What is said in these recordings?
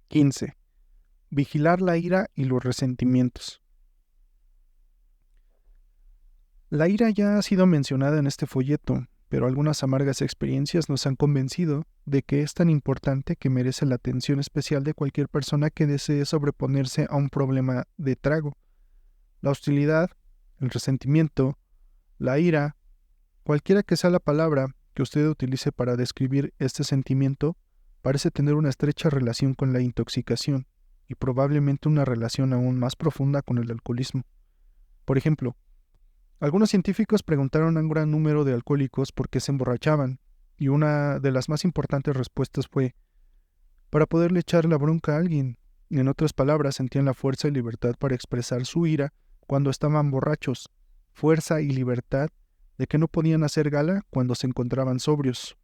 15. Vigilar la ira y los resentimientos. La ira ya ha sido mencionada en este folleto, pero algunas amargas experiencias nos han convencido de que es tan importante que merece la atención especial de cualquier persona que desee sobreponerse a un problema de trago. La hostilidad, el resentimiento, la ira, cualquiera que sea la palabra que usted utilice para describir este sentimiento, parece tener una estrecha relación con la intoxicación y probablemente una relación aún más profunda con el alcoholismo. Por ejemplo, algunos científicos preguntaron a un gran número de alcohólicos por qué se emborrachaban, y una de las más importantes respuestas fue para poderle echar la bronca a alguien. En otras palabras, sentían la fuerza y libertad para expresar su ira cuando estaban borrachos, fuerza y libertad de que no podían hacer gala cuando se encontraban sobrios.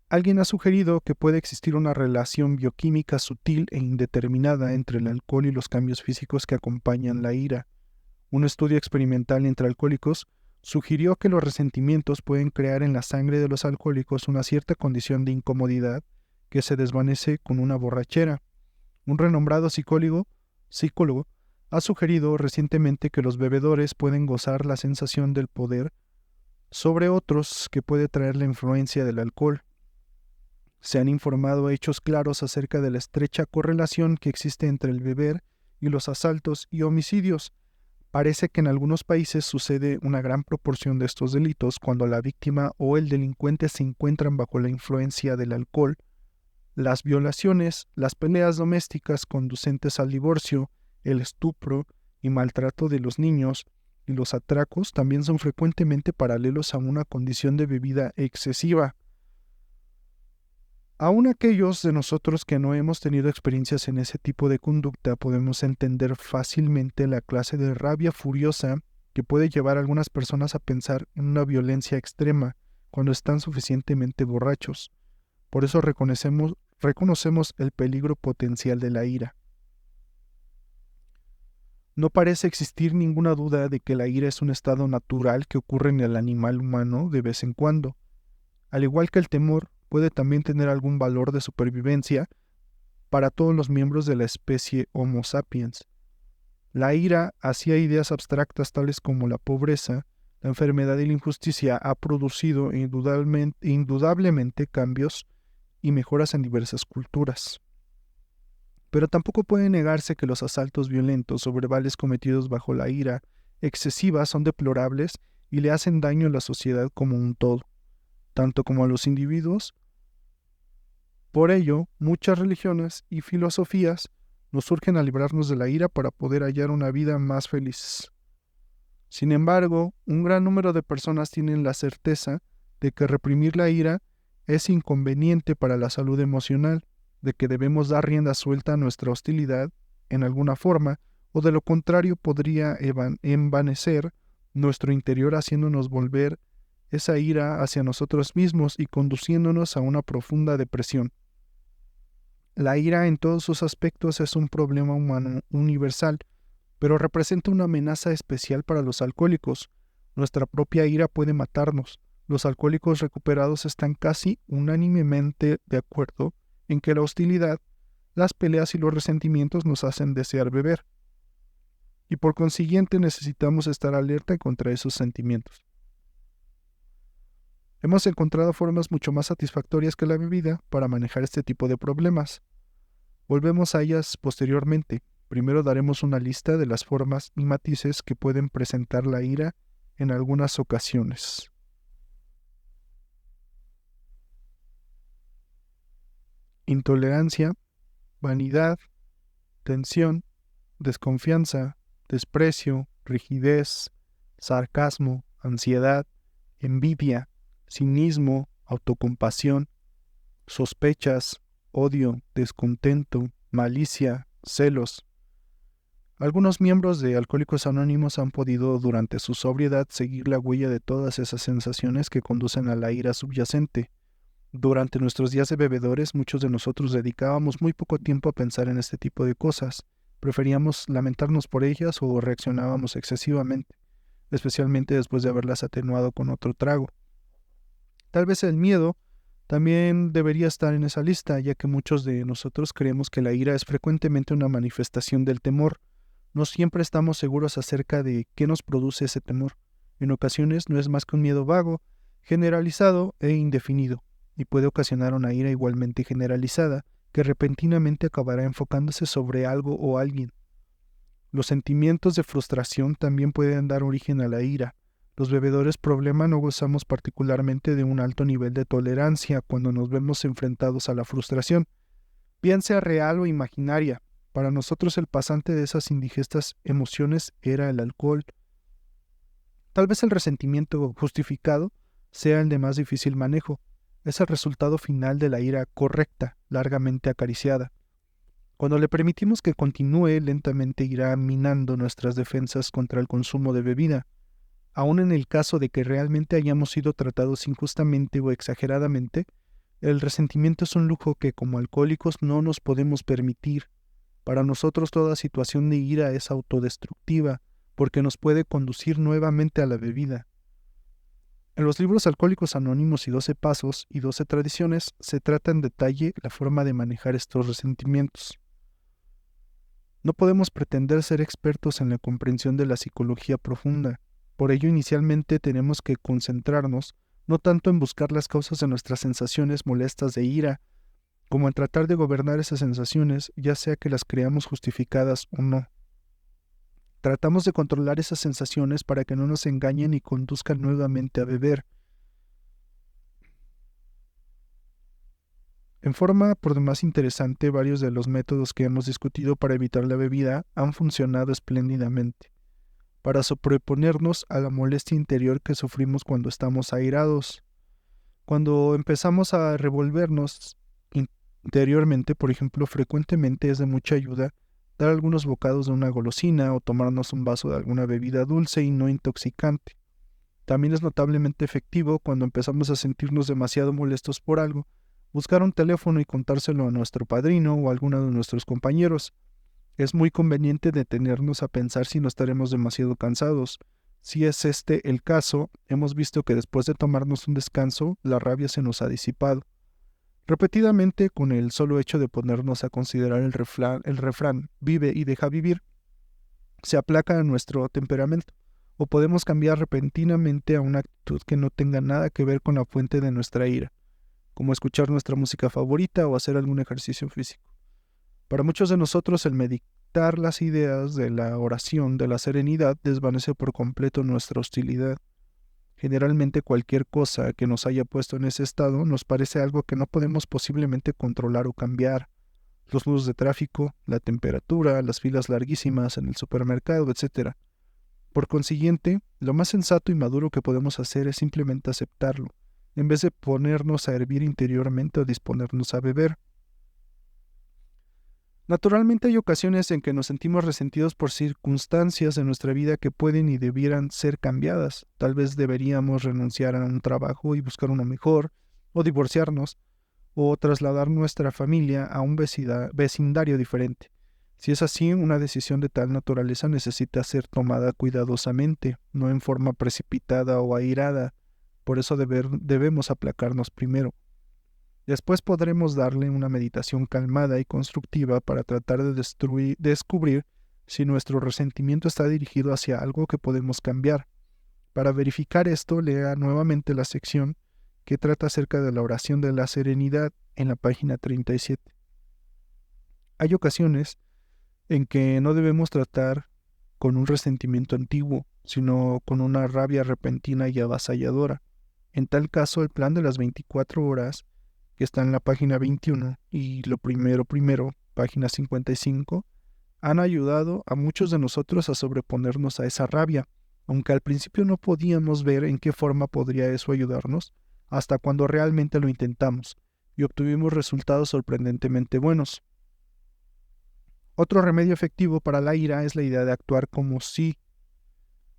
Alguien ha sugerido que puede existir una relación bioquímica sutil e indeterminada entre el alcohol y los cambios físicos que acompañan la ira. Un estudio experimental entre alcohólicos sugirió que los resentimientos pueden crear en la sangre de los alcohólicos una cierta condición de incomodidad que se desvanece con una borrachera. Un renombrado psicólogo ha sugerido recientemente que los bebedores pueden gozar la sensación del poder sobre otros que puede traer la influencia del alcohol. Se han informado hechos claros acerca de la estrecha correlación que existe entre el beber y los asaltos y homicidios. Parece que en algunos países sucede una gran proporción de estos delitos cuando la víctima o el delincuente se encuentran bajo la influencia del alcohol. Las violaciones, las peleas domésticas conducentes al divorcio, el estupro y maltrato de los niños y los atracos también son frecuentemente paralelos a una condición de bebida excesiva. Aún aquellos de nosotros que no hemos tenido experiencias en ese tipo de conducta podemos entender fácilmente la clase de rabia furiosa que puede llevar a algunas personas a pensar en una violencia extrema cuando están suficientemente borrachos. Por eso reconocemos el peligro potencial de la ira. No parece existir ninguna duda de que la ira es un estado natural que ocurre en el animal humano de vez en cuando. Al igual que el temor, puede también tener algún valor de supervivencia para todos los miembros de la especie Homo sapiens. La ira hacia ideas abstractas tales como la pobreza, la enfermedad y la injusticia ha producido indudablemente cambios y mejoras en diversas culturas. Pero tampoco puede negarse que los asaltos violentos o verbales cometidos bajo la ira excesiva son deplorables y le hacen daño a la sociedad como un todo, tanto como a los individuos. Por ello, muchas religiones y filosofías nos urgen a librarnos de la ira para poder hallar una vida más feliz. Sin embargo, un gran número de personas tienen la certeza de que reprimir la ira es inconveniente para la salud emocional, de que debemos dar rienda suelta a nuestra hostilidad en alguna forma, o de lo contrario podría envanecer nuestro interior haciéndonos volver esa ira hacia nosotros mismos y conduciéndonos a una profunda depresión. La ira en todos sus aspectos es un problema humano universal, pero representa una amenaza especial para los alcohólicos. Nuestra propia ira puede matarnos. Los alcohólicos recuperados están casi unánimemente de acuerdo en que la hostilidad, las peleas y los resentimientos nos hacen desear beber. Y por consiguiente necesitamos estar alerta contra esos sentimientos. Hemos encontrado formas mucho más satisfactorias que la bebida para manejar este tipo de problemas. Volvemos a ellas posteriormente. Primero daremos una lista de las formas y matices que pueden presentar la ira en algunas ocasiones. Intolerancia, vanidad, tensión, desconfianza, desprecio, rigidez, sarcasmo, ansiedad, envidia, cinismo, autocompasión, sospechas, odio, descontento, malicia, celos. Algunos miembros de Alcohólicos Anónimos han podido durante su sobriedad seguir la huella de todas esas sensaciones que conducen a la ira subyacente. Durante nuestros días de bebedores, muchos de nosotros dedicábamos muy poco tiempo a pensar en este tipo de cosas. Preferíamos lamentarnos por ellas o reaccionábamos excesivamente, especialmente después de haberlas atenuado con otro trago. Tal vez el miedo también debería estar en esa lista, ya que muchos de nosotros creemos que la ira es frecuentemente una manifestación del temor. No siempre estamos seguros acerca de qué nos produce ese temor. En ocasiones no es más que un miedo vago, generalizado e indefinido, y puede ocasionar una ira igualmente generalizada, que repentinamente acabará enfocándose sobre algo o alguien. Los sentimientos de frustración también pueden dar origen a la ira. Los bebedores problema no gozamos particularmente de un alto nivel de tolerancia cuando nos vemos enfrentados a la frustración, bien sea real o imaginaria. Para nosotros el pasante de esas indigestas emociones era el alcohol. Tal vez el resentimiento justificado sea el de más difícil manejo. Es el resultado final de la ira correcta, largamente acariciada. Cuando le permitimos que continúe, lentamente irá minando nuestras defensas contra el consumo de bebida. Aun en el caso de que realmente hayamos sido tratados injustamente o exageradamente, el resentimiento es un lujo que como alcohólicos no nos podemos permitir. Para nosotros toda situación de ira es autodestructiva, porque nos puede conducir nuevamente a la bebida. En los libros Alcohólicos Anónimos y 12 Pasos y 12 Tradiciones se trata en detalle la forma de manejar estos resentimientos. No podemos pretender ser expertos en la comprensión de la psicología profunda. Por ello, inicialmente tenemos que concentrarnos no tanto en buscar las causas de nuestras sensaciones molestas de ira, como en tratar de gobernar esas sensaciones, ya sea que las creamos justificadas o no. Tratamos de controlar esas sensaciones para que no nos engañen y conduzcan nuevamente a beber. En forma por demás interesante, varios de los métodos que hemos discutido para evitar la bebida han funcionado espléndidamente, para sobreponernos a la molestia interior que sufrimos cuando estamos airados. Cuando empezamos a revolvernos interiormente, por ejemplo, frecuentemente es de mucha ayuda dar algunos bocados de una golosina o tomarnos un vaso de alguna bebida dulce y no intoxicante. También es notablemente efectivo cuando empezamos a sentirnos demasiado molestos por algo, buscar un teléfono y contárselo a nuestro padrino o a alguno de nuestros compañeros. Es muy conveniente detenernos a pensar si no estaremos demasiado cansados. Si es este el caso, hemos visto que después de tomarnos un descanso, la rabia se nos ha disipado. Repetidamente, con el solo hecho de ponernos a considerar el refrán vive y deja vivir, se aplaca nuestro temperamento, o podemos cambiar repentinamente a una actitud que no tenga nada que ver con la fuente de nuestra ira, como escuchar nuestra música favorita o hacer algún ejercicio físico. Para muchos de nosotros el meditar las ideas de la oración de la serenidad desvanece por completo nuestra hostilidad. Generalmente cualquier cosa que nos haya puesto en ese estado nos parece algo que no podemos posiblemente controlar o cambiar. Los nudos de tráfico, la temperatura, las filas larguísimas en el supermercado, etc. Por consiguiente, lo más sensato y maduro que podemos hacer es simplemente aceptarlo, en vez de ponernos a hervir interiormente o disponernos a beber. Naturalmente hay ocasiones en que nos sentimos resentidos por circunstancias de nuestra vida que pueden y debieran ser cambiadas. Tal vez deberíamos renunciar a un trabajo y buscar uno mejor, o divorciarnos, o trasladar nuestra familia a un vecindario diferente. Si es así, una decisión de tal naturaleza necesita ser tomada cuidadosamente, no en forma precipitada o airada. Por eso debemos aplacarnos primero. Después podremos darle una meditación calmada y constructiva para tratar de descubrir si nuestro resentimiento está dirigido hacia algo que podemos cambiar. Para verificar esto, lea nuevamente la sección que trata acerca de la oración de la serenidad en la página 37. Hay ocasiones en que no debemos tratar con un resentimiento antiguo, sino con una rabia repentina y avasalladora. En tal caso, el plan de las 24 horas, que está en la página 21, y lo primero, página 55, han ayudado a muchos de nosotros a sobreponernos a esa rabia, aunque al principio no podíamos ver en qué forma podría eso ayudarnos, hasta cuando realmente lo intentamos, y obtuvimos resultados sorprendentemente buenos. Otro remedio efectivo para la ira es la idea de actuar como si.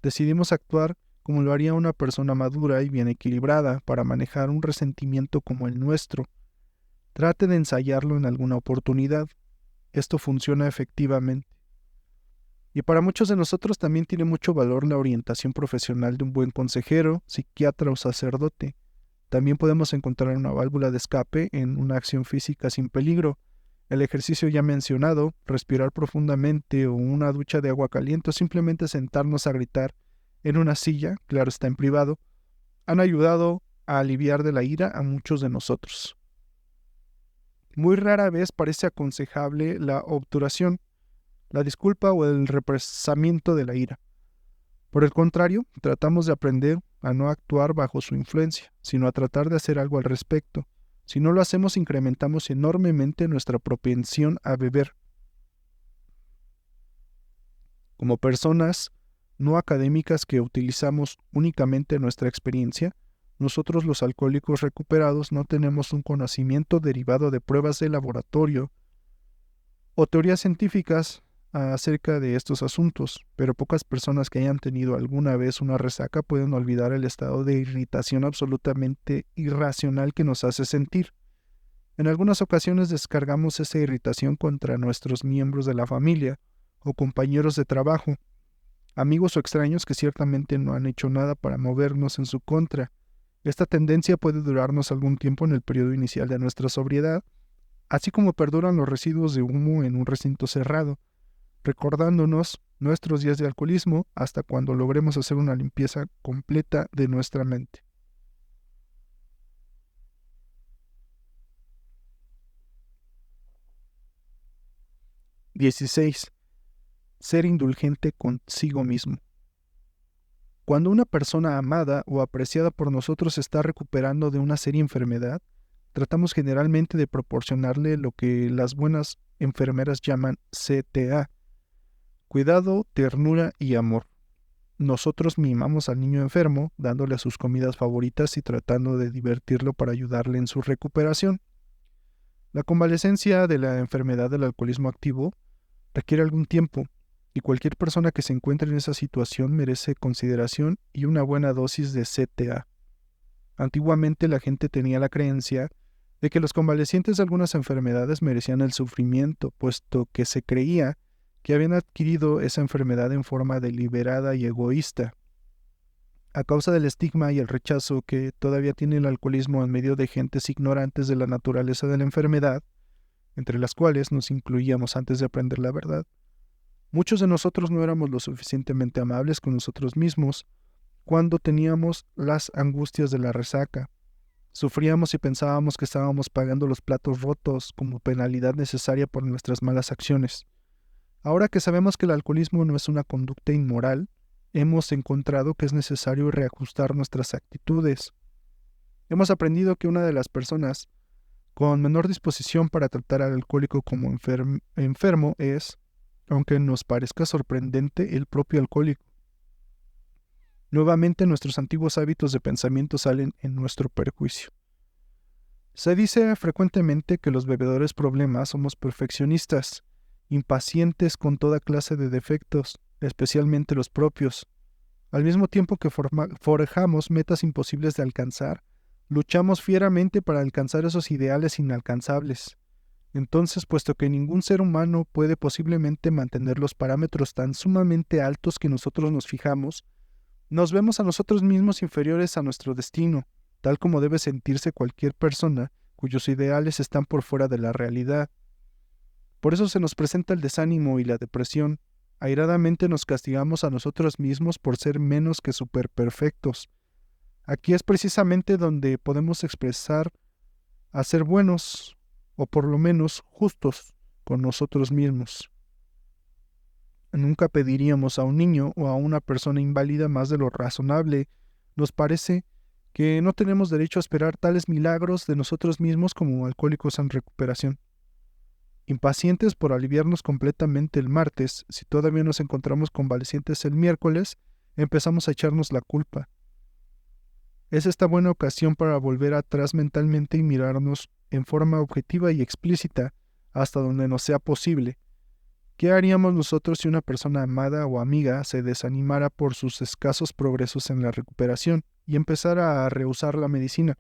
Decidimos actuar como lo haría una persona madura y bien equilibrada para manejar un resentimiento como el nuestro. Trate de ensayarlo en alguna oportunidad. Esto funciona efectivamente. Y para muchos de nosotros también tiene mucho valor la orientación profesional de un buen consejero, psiquiatra o sacerdote. También podemos encontrar una válvula de escape en una acción física sin peligro. El ejercicio ya mencionado, respirar profundamente o una ducha de agua caliente o simplemente sentarnos a gritar en una silla, claro está en privado, han ayudado a aliviar de la ira a muchos de nosotros. Muy rara vez parece aconsejable la obturación, la disculpa o el represamiento de la ira. Por el contrario, tratamos de aprender a no actuar bajo su influencia, sino a tratar de hacer algo al respecto. Si no lo hacemos, incrementamos enormemente nuestra propensión a beber. Como personas no académicas que utilizamos únicamente nuestra experiencia, nosotros los alcohólicos recuperados no tenemos un conocimiento derivado de pruebas de laboratorio o teorías científicas acerca de estos asuntos, pero pocas personas que hayan tenido alguna vez una resaca pueden olvidar el estado de irritación absolutamente irracional que nos hace sentir. En algunas ocasiones descargamos esa irritación contra nuestros miembros de la familia o compañeros de trabajo, amigos o extraños que ciertamente no han hecho nada para movernos en su contra. Esta tendencia puede durarnos algún tiempo en el periodo inicial de nuestra sobriedad, así como perduran los residuos de humo en un recinto cerrado, recordándonos nuestros días de alcoholismo hasta cuando logremos hacer una limpieza completa de nuestra mente. (16) Ser indulgente consigo mismo. Cuando una persona amada o apreciada por nosotros está recuperando de una seria enfermedad, tratamos generalmente de proporcionarle lo que las buenas enfermeras llaman CTA: cuidado, ternura y amor. Nosotros mimamos al niño enfermo, dándole sus comidas favoritas y tratando de divertirlo para ayudarle en su recuperación. La convalecencia de la enfermedad del alcoholismo activo requiere algún tiempo, y cualquier persona que se encuentre en esa situación merece consideración y una buena dosis de CTA. Antiguamente la gente tenía la creencia de que los convalecientes de algunas enfermedades merecían el sufrimiento, puesto que se creía que habían adquirido esa enfermedad en forma deliberada y egoísta. A causa del estigma y el rechazo que todavía tiene el alcoholismo en medio de gentes ignorantes de la naturaleza de la enfermedad, entre las cuales nos incluíamos antes de aprender la verdad, muchos de nosotros no éramos lo suficientemente amables con nosotros mismos cuando teníamos las angustias de la resaca. Sufríamos y pensábamos que estábamos pagando los platos rotos como penalidad necesaria por nuestras malas acciones. Ahora que sabemos que el alcoholismo no es una conducta inmoral, hemos encontrado que es necesario reajustar nuestras actitudes. Hemos aprendido que una de las personas con menor disposición para tratar al alcohólico como enfermo es, aunque nos parezca sorprendente, el propio alcohólico. Nuevamente nuestros antiguos hábitos de pensamiento salen en nuestro perjuicio. Se dice frecuentemente que los bebedores problemas somos perfeccionistas, impacientes con toda clase de defectos, especialmente los propios. Al mismo tiempo que forjamos metas imposibles de alcanzar, luchamos fieramente para alcanzar esos ideales inalcanzables. Entonces, puesto que ningún ser humano puede posiblemente mantener los parámetros tan sumamente altos que nosotros nos fijamos, nos vemos a nosotros mismos inferiores a nuestro destino, tal como debe sentirse cualquier persona cuyos ideales están por fuera de la realidad. Por eso se nos presenta el desánimo y la depresión. Airadamente nos castigamos a nosotros mismos por ser menos que superperfectos. Aquí es precisamente donde podemos expresar a ser buenos, o por lo menos justos, con nosotros mismos. Nunca pediríamos a un niño o a una persona inválida más de lo razonable. Nos parece que no tenemos derecho a esperar tales milagros de nosotros mismos como alcohólicos en recuperación. Impacientes por aliviarnos completamente el martes, si todavía nos encontramos convalecientes el miércoles, empezamos a echarnos la culpa. Es esta buena ocasión para volver atrás mentalmente y mirarnos en forma objetiva y explícita hasta donde nos sea posible. ¿Qué haríamos nosotros si una persona amada o amiga se desanimara por sus escasos progresos en la recuperación y empezara a rehusar la medicina?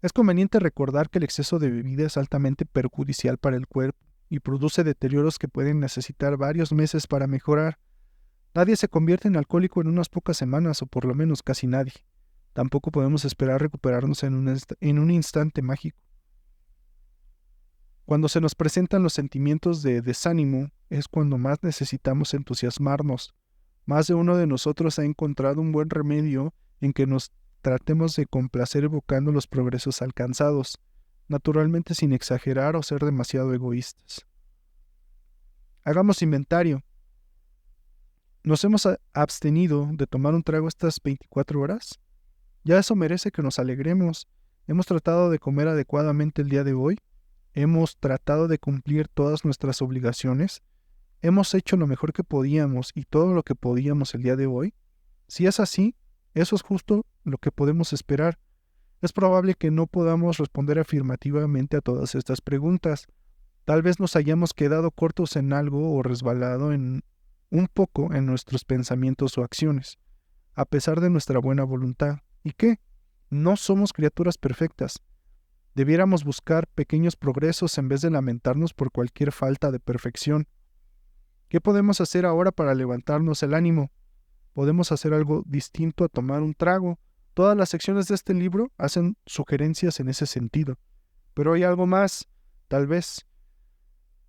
Es conveniente recordar que el exceso de bebida es altamente perjudicial para el cuerpo y produce deterioros que pueden necesitar varios meses para mejorar. Nadie se convierte en alcohólico en unas pocas semanas, o por lo menos casi nadie. Tampoco podemos esperar recuperarnos en un instante mágico. Cuando se nos presentan los sentimientos de desánimo, es cuando más necesitamos entusiasmarnos. Más de uno de nosotros ha encontrado un buen remedio en que nos tratemos de complacer evocando los progresos alcanzados, naturalmente sin exagerar o ser demasiado egoístas. Hagamos inventario. ¿Nos hemos abstenido de tomar un trago estas 24 horas? Ya eso merece que nos alegremos. ¿Hemos tratado de comer adecuadamente el día de hoy? ¿Hemos tratado de cumplir todas nuestras obligaciones? ¿Hemos hecho lo mejor que podíamos y todo lo que podíamos el día de hoy? Si es así, eso es justo lo que podemos esperar. Es probable que no podamos responder afirmativamente a todas estas preguntas. Tal vez nos hayamos quedado cortos en algo o resbalado en un poco en nuestros pensamientos o acciones, a pesar de nuestra buena voluntad. ¿Y qué? No somos criaturas perfectas. Debiéramos buscar pequeños progresos en vez de lamentarnos por cualquier falta de perfección. ¿Qué podemos hacer ahora para levantarnos el ánimo? Podemos hacer algo distinto a tomar un trago. Todas las secciones de este libro hacen sugerencias en ese sentido. Pero hay algo más, tal vez.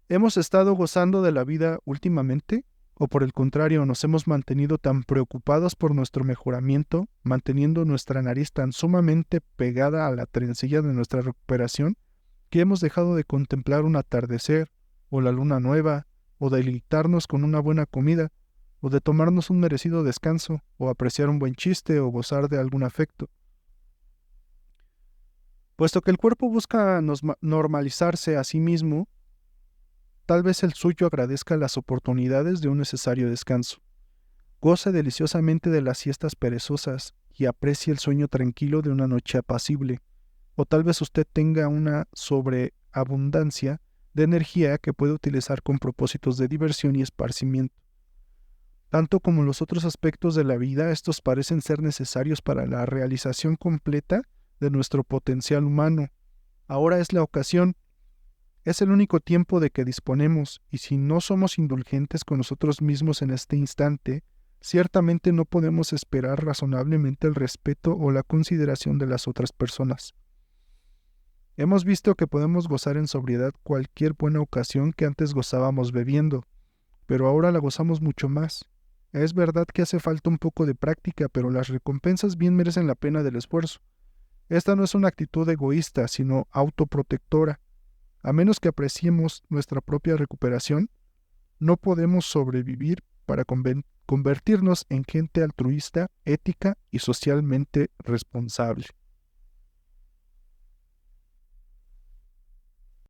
¿Hemos estado gozando de la vida últimamente? ¿O por el contrario, nos hemos mantenido tan preocupados por nuestro mejoramiento, manteniendo nuestra nariz tan sumamente pegada a la trencilla de nuestra recuperación, que hemos dejado de contemplar un atardecer, o la luna nueva, o de deleitarnos con una buena comida, o de tomarnos un merecido descanso, o apreciar un buen chiste, o gozar de algún afecto? Puesto que el cuerpo busca normalizarse a sí mismo, tal vez el suyo agradezca las oportunidades de un necesario descanso. Goce deliciosamente de las siestas perezosas y aprecie el sueño tranquilo de una noche apacible. O tal vez usted tenga una sobreabundancia de energía que puede utilizar con propósitos de diversión y esparcimiento. Tanto como los otros aspectos de la vida, estos parecen ser necesarios para la realización completa de nuestro potencial humano. Ahora es la ocasión. Es el único tiempo de que disponemos, y si no somos indulgentes con nosotros mismos en este instante, ciertamente no podemos esperar razonablemente el respeto o la consideración de las otras personas. Hemos visto que podemos gozar en sobriedad cualquier buena ocasión que antes gozábamos bebiendo, pero ahora la gozamos mucho más. Es verdad que hace falta un poco de práctica, pero las recompensas bien merecen la pena del esfuerzo. Esta no es una actitud egoísta, sino autoprotectora. A menos que apreciemos nuestra propia recuperación, no podemos sobrevivir para convertirnos en gente altruista, ética y socialmente responsable.